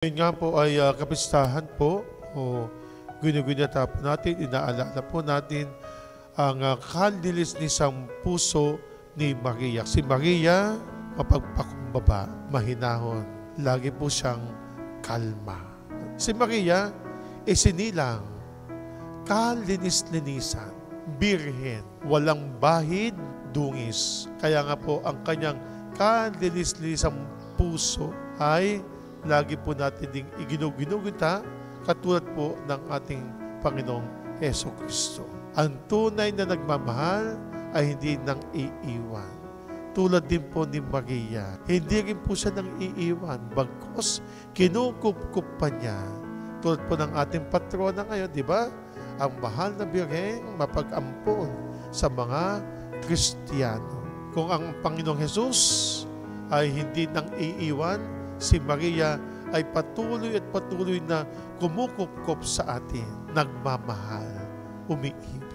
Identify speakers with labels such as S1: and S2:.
S1: Ngayon nga po ay kapistahan po o ginugunita po natin, inaalala po natin ang kandilis-nisang puso ni Maria. Si Maria, mapagpakumbaba, mahinahon. Lagi po siyang kalma. Si Maria, isinilang, kalinis-linisan, birhen, walang bahid, dungis. Kaya nga po ang kanyang kandilis-nisang puso ay lagi po natin ding iginugunita katulad po ng ating Panginoong Hesukristo. Ang tunay na nagmamahal ay hindi nang iiwan. Tulad din po ni Maria, hindi rin po siya nang iiwan, bagkus kinukupkup pa niya. Tulad po ng ating patrona ngayon, di ba? Ang mahal na Birheng mapag-ampon sa mga Kristiyano. Kung ang Panginoong Hesus ay hindi nang iiwan, si Maria ay patuloy at patuloy na kumukupkup sa atin, nagmamahal, umiibig.